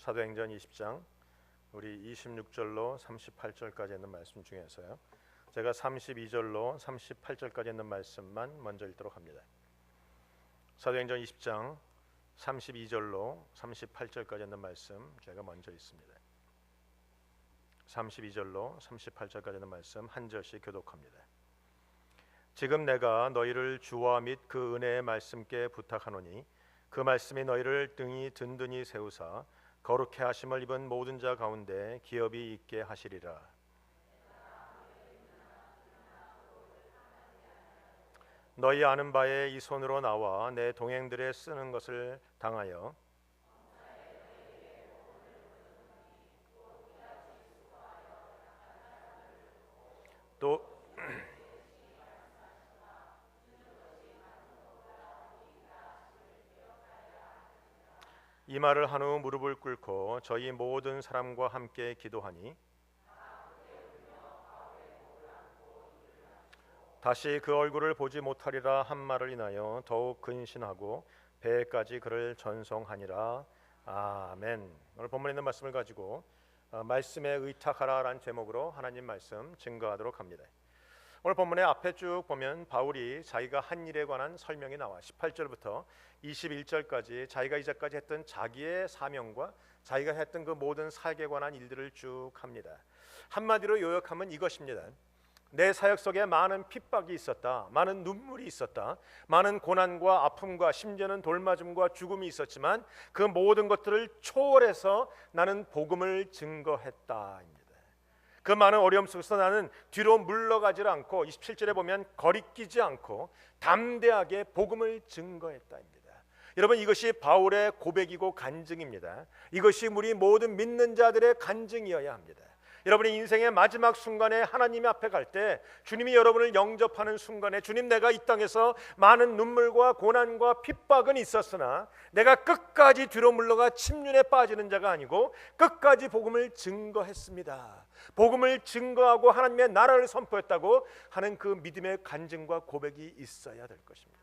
사도행전 20장 우리 26절로 38절까지 있는 말씀 중에서요, 제가 32절로 38절까지 있는 말씀만 먼저 읽도록 합니다. 사도행전 20장 32절로 38절까지 있는 말씀 제가 먼저 읽습니다. 32절로 38절까지 있는 말씀 한 절씩 교독합니다. 지금 내가 너희를 주와 및 그 은혜의 말씀께 부탁하노니 그 말씀이 너희를 등이 든든히 세우사 거룩해 하심을 입은 모든 자 가운데 기업이 있게 하시리라. 너희 아는 바에 이 손으로 나와 내 동행들의 쓰는 것을 당하여 또 이 말을 한 후 무릎을 꿇고 저희 모든 사람과 함께 기도하니 다시 그 얼굴을 보지 못하리라 한 말을 인하여 더욱 근신하고 배에까지 그를 전송하니라. 아멘. 오늘 본문에 있는 말씀을 가지고 말씀에 의탁하라라는 제목으로 하나님 말씀 증거하도록 합니다. 오늘 본문의 앞에 쭉 보면 바울이 자기가 한 일에 관한 설명이 나와 18절부터 21절까지 자기가 이제까지 했던 자기의 사명과 자기가 했던 그 모든 사역에 관한 일들을 쭉 합니다. 한마디로 요약하면 이것입니다. 내 사역 속에 많은 핍박이 있었다, 많은 눈물이 있었다, 많은 고난과 아픔과 심지어는 돌맞음과 죽음이 있었지만 그 모든 것들을 초월해서 나는 복음을 증거했다입니다. 그 많은 어려움 속에서 나는 뒤로 물러가지 않고 27절에 보면 거리끼지 않고 담대하게 복음을 증거했다입니다. 여러분, 이것이 바울의 고백이고 간증입니다. 이것이 우리 모든 믿는 자들의 간증이어야 합니다. 여러분이 인생의 마지막 순간에 하나님 앞에 갈 때 주님이 여러분을 영접하는 순간에 주님, 내가 이 땅에서 많은 눈물과 고난과 핍박은 있었으나 내가 끝까지 뒤로 물러가 침륜에 빠지는 자가 아니고 끝까지 복음을 증거했습니다. 복음을 증거하고 하나님의 나라를 선포했다고 하는 그 믿음의 간증과 고백이 있어야 될 것입니다.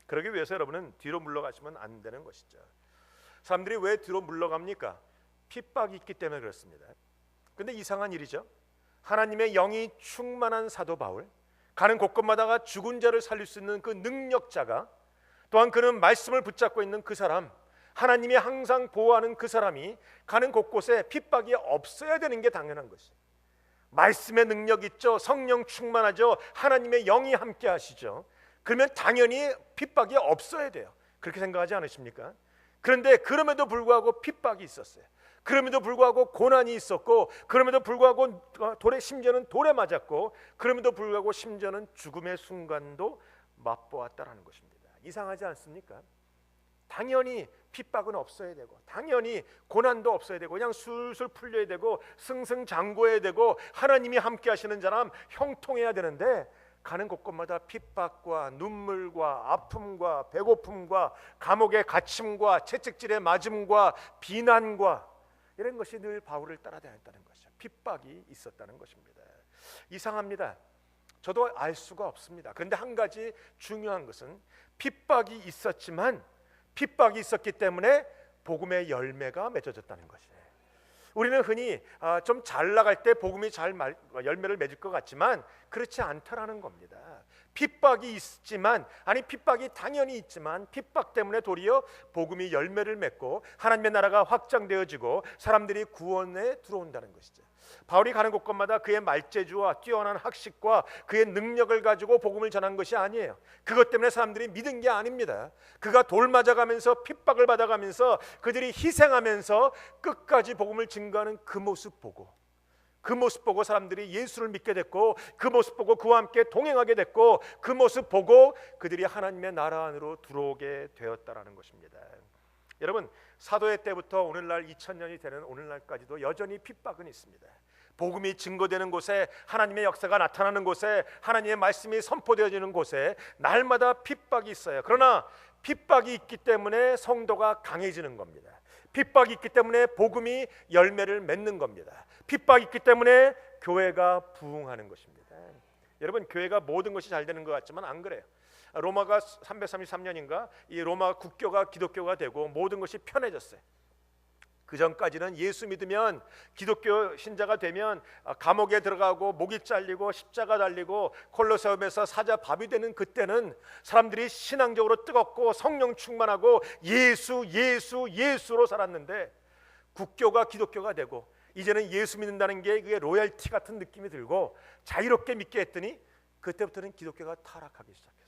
그러기 위해서 여러분은 뒤로 물러가시면 안 되는 것이죠. 사람들이 왜 뒤로 물러갑니까? 핍박이 있기 때문에 그렇습니다. 근데 이상한 일이죠. 하나님의 영이 충만한 사도 바울, 가는 곳곳마다가 죽은 자를 살릴 수 있는 그 능력자가, 또한 그는 말씀을 붙잡고 있는 그 사람, 하나님이 항상 보호하는 그 사람이 가는 곳곳에 핍박이 없어야 되는 게 당연한 것이에요. 말씀의 능력 있죠. 성령 충만하죠. 하나님의 영이 함께 하시죠. 그러면 당연히 핍박이 없어야 돼요. 그렇게 생각하지 않으십니까? 그런데 그럼에도 불구하고 핍박이 있었어요. 그럼에도 불구하고 고난이 있었고, 그럼에도 불구하고 심지어는 돌에 맞았고, 그럼에도 불구하고 심지어는 죽음의 순간도 맛보았다라는 것입니다. 이상하지 않습니까? 당연히 핍박은 없어야 되고, 당연히 고난도 없어야 되고, 그냥 술술 풀려야 되고, 승승장구해야 되고, 하나님이 함께 하시는 자람 형통해야 되는데, 가는 곳곳마다 핍박과 눈물과 아픔과 배고픔과 감옥의 갇힘과 채찍질의 맞음과 비난과 이런 것이 늘 바울을 따라다녔다는 것이죠. 핍박이 있었다는 것입니다. 이상합니다. 저도 알 수가 없습니다. 그런데 한 가지 중요한 것은 핍박이 있었지만 핍박이 있었기 때문에 복음의 열매가 맺어졌다는 것이에요. 우리는 흔히 좀 잘 나갈 때 복음이 잘 열매를 맺을 것 같지만 그렇지 않다라는 겁니다. 핍박이 있지만, 아니 핍박이 당연히 있지만 핍박 때문에 도리어 복음이 열매를 맺고 하나님의 나라가 확장되어지고 사람들이 구원에 들어온다는 것이죠. 바울이 가는 곳곳마다 그의 말재주와 뛰어난 학식과 그의 능력을 가지고 복음을 전한 것이 아니에요. 그것 때문에 사람들이 믿은 게 아닙니다. 그가 돌 맞아가면서 핍박을 받아가면서 그들이 희생하면서 끝까지 복음을 증거하는 그 모습 보고 사람들이 예수를 믿게 됐고, 그 모습 보고 그와 함께 동행하게 됐고, 그 모습 보고 그들이 하나님의 나라 안으로 들어오게 되었다라는 것입니다. 여러분, 사도의 때부터 오늘날 2000년이 되는 오늘날까지도 여전히 핍박은 있습니다. 복음이 증거되는 곳에, 하나님의 역사가 나타나는 곳에, 하나님의 말씀이 선포되어지는 곳에 날마다 핍박이 있어요. 그러나 핍박이 있기 때문에 성도가 강해지는 겁니다. 핍박이 있기 때문에 복음이 열매를 맺는 겁니다. 핍박이 있기 때문에 교회가 부흥하는 것입니다. 여러분, 교회가 모든 것이 잘 되는 것 같지만 안 그래요. 로마가 333년인가 이 로마 국교가 기독교가 되고 모든 것이 편해졌어요. 그 전까지는 예수 믿으면, 기독교 신자가 되면 감옥에 들어가고 목이 잘리고 십자가 달리고 콜로세움에서 사자밥이 되는 그때는 사람들이 신앙적으로 뜨겁고 성령 충만하고 예수로 살았는데, 국교가 기독교가 되고 이제는 예수 믿는다는 게 그게 로열티 같은 느낌이 들고 자유롭게 믿게 했더니 그때부터는 기독교가 타락하기 시작했어요.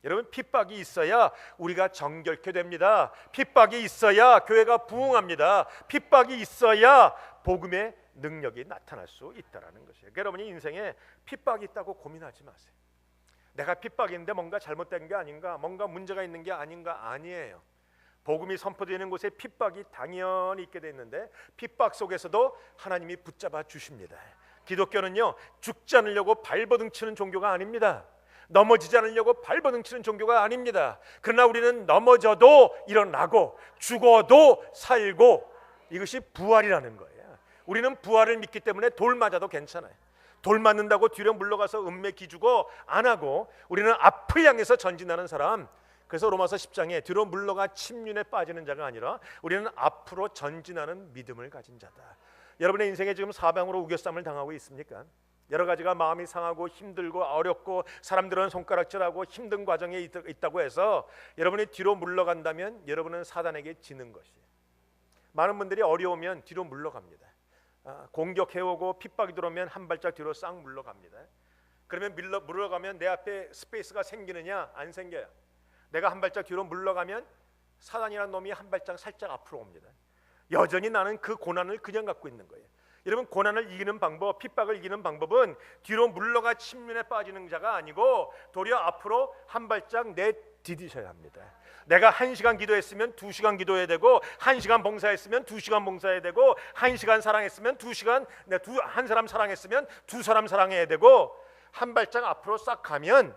여러분, 핍박이 있어야 우리가 정결케 됩니다. 핍박이 있어야 교회가 부흥합니다. 핍박이 있어야 복음의 능력이 나타날 수 있다는 것이에요. 여러분이 인생에 핍박이 있다고 고민하지 마세요. 내가 핍박이 있는데 뭔가 잘못된 게 아닌가, 뭔가 문제가 있는 게 아닌가. 아니에요. 복음이 선포되는 곳에 핍박이 당연히 있게 돼 있는데 핍박 속에서도 하나님이 붙잡아 주십니다. 기독교는요, 죽지 않으려고 발버둥 치는 종교가 아닙니다. 넘어지지 않으려고 발버둥 치는 종교가 아닙니다. 그러나 우리는 넘어져도 일어나고 죽어도 살고, 이것이 부활이라는 거예요. 우리는 부활을 믿기 때문에 돌 맞아도 괜찮아요. 돌 맞는다고 뒤로 물러가서 은매 기주고 안 하고, 우리는 앞을 향해서 전진하는 사람. 그래서 로마서 10장에 뒤로 물러가 침륜에 빠지는 자가 아니라 우리는 앞으로 전진하는 믿음을 가진 자다. 여러분의 인생에 지금 사방으로 우겨쌈을 당하고 있습니까? 여러 가지가 마음이 상하고 힘들고 어렵고 사람들은 손가락질하고 힘든 과정에 있다고 해서 여러분이 뒤로 물러간다면 여러분은 사단에게 지는 것이에요. 많은 분들이 어려우면 뒤로 물러갑니다. 공격해오고 핍박이 들어오면 한 발짝 뒤로 싹 물러갑니다. 그러면 물러가면 내 앞에 스페이스가 생기느냐? 안 생겨요. 내가 한 발짝 뒤로 물러가면 사단이라는 놈이 한 발짝 살짝 앞으로 옵니다. 여전히 나는 그 고난을 그냥 갖고 있는 거예요. 여러분, 고난을 이기는 방법, 핍박을 이기는 방법은 뒤로 물러가 침륜에 빠지는 자가 아니고 도리어 앞으로 한 발짝 내디디셔야 합니다. 내가 1시간 기도했으면 2시간 기도해야 되고, 1시간 봉사했으면 2시간 봉사해야 되고, 1시간 사랑했으면 2시간, 한 사람 사랑했으면 2사람 사랑해야 되고, 한 발짝 앞으로 싹 가면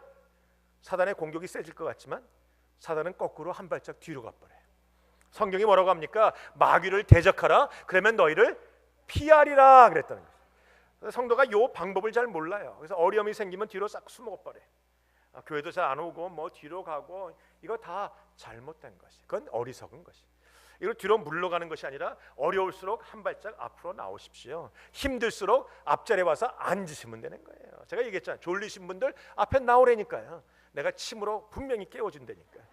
사단의 공격이 세질 것 같지만 사단은 거꾸로 한 발짝 뒤로 가버려요. 성경이 뭐라고 합니까? 마귀를 대적하라, 그러면 너희를 피하리라 그랬다는 거예요. 성도가 이 방법을 잘 몰라요. 그래서 어려움이 생기면 뒤로 싹 숨어버려요. 교회도 잘 안 오고 뭐 뒤로 가고, 이거 다 잘못된 것이, 그건 어리석은 것이. 이걸 뒤로 물러가는 것이 아니라 어려울수록 한 발짝 앞으로 나오십시오. 힘들수록 앞자리에 와서 앉으시면 되는 거예요. 제가 얘기했잖아요. 졸리신 분들 앞에 나오라니까요. 내가 침으로 분명히 깨워준다니까요.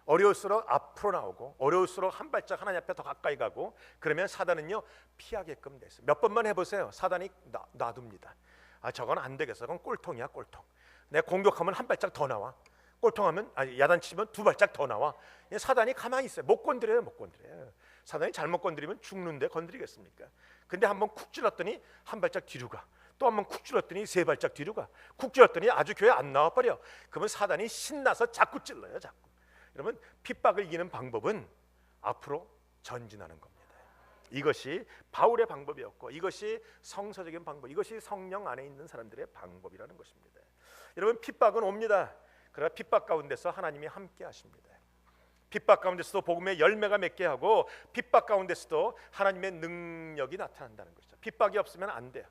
어려울수록 앞으로 나오고, 어려울수록 한 발짝 하나님 앞에 더 가까이 가고, 그러면 사단은요 피하게끔 됐어요. 몇 번만 해보세요. 사단이 놔둡니다. 저건 안 되겠어. 그건 꼴통이야, 꼴통. 내가 공격하면 한 발짝 더 나와. 꼴통하면, 야단치면 2발짝 더 나와. 사단이 가만히 있어요. 못 건드려요, 못 건드려요. 사단이 잘못 건드리면 죽는데 건드리겠습니까? 근데 한번 쿡 찔렀더니 한 발짝 뒤로 가. 또 한번 쿡 찔렀더니 3발짝 뒤로 가. 쿡 찔렀더니 아주 교회 안 나와버려. 그러면 사단이 신나서 자꾸 찔러요, 자꾸. 여러분, 핍박을 이기는 방법은 앞으로 전진하는 겁니다. 이것이 바울의 방법이었고, 이것이 성서적인 방법, 이것이 성령 안에 있는 사람들의 방법이라는 것입니다. 여러분, 핍박은 옵니다. 그러나 핍박 가운데서 하나님이 함께 하십니다. 핍박 가운데서도 복음의 열매가 맺게 하고, 핍박 가운데서도 하나님의 능력이 나타난다는 것이죠. 핍박이 없으면 안 돼요.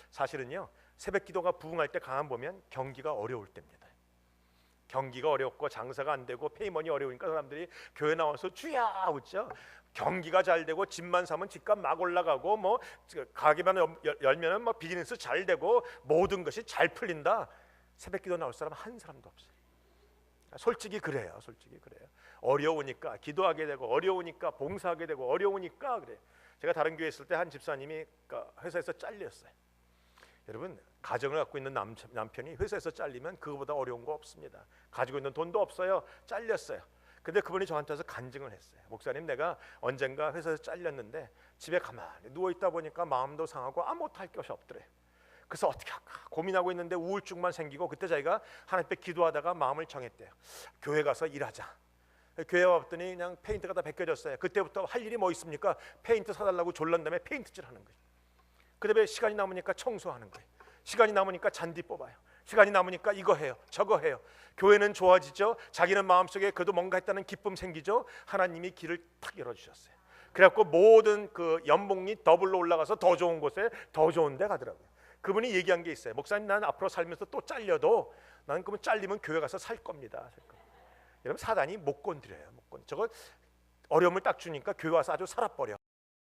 사실은요, 새벽 기도가 부흥할 때 강한 보면 경기가 어려울 때입니다. 경기가 어렵고 장사가 안 되고 페이먼이 어려우니까 사람들이 교회 나와서 주야 웃죠. 경기가 잘 되고 집만 사면 집값 막 올라가고, 뭐 가게만 열면은 뭐 비즈니스 잘 되고 모든 것이 잘 풀린다. 새벽 기도 나올 사람 한 사람도 없어요. 솔직히 그래요. 솔직히 그래요. 어려우니까 기도하게 되고, 어려우니까 봉사하게 되고, 어려우니까 그래. 제가 다른 교회 있을 때 한 집사님이 회사에서 잘렸어요. 여러분, 가정을 갖고 있는 남편이 회사에서 잘리면 그거보다 어려운 거 없습니다. 가지고 있는 돈도 없어요. 잘렸어요. 근데 그분이 저한테 와서 간증을 했어요. 목사님, 내가 언젠가 회사에서 잘렸는데 집에 가만히 누워있다 보니까 마음도 상하고 아무것도 할 것이 없더래요. 그래서 어떻게 할까 고민하고 있는데 우울증만 생기고, 그때 자기가 하나님 앞에 기도하다가 마음을 정했대요. 교회 가서 일하자. 교회 왔더니 그냥 페인트가 다 벗겨졌어요. 그때부터 할 일이 뭐 있습니까? 페인트 사달라고 졸란 다음에 페인트질 하는 거예요. 그 다음에 시간이 남으니까 청소하는 거예요. 시간이 남으니까 잔디 뽑아요. 시간이 남으니까 이거 해요, 저거 해요. 교회는 좋아지죠. 자기는 마음속에 그래도 뭔가 했다는 기쁨 생기죠. 하나님이 길을 탁 열어주셨어요. 그래갖고 모든 그 연봉이 더블로 올라가서 더 좋은 곳에, 더 좋은 데 가더라고요. 그분이 얘기한 게 있어요. 목사님, 난 앞으로 살면서 또 잘려도 나는 그러면 잘리면 교회 가서 살 겁니다. 여러분, 사단이 못 건드려요. 못 건드려. 저거 어려움을 딱 주니까 교회 와서 아주 살아버려.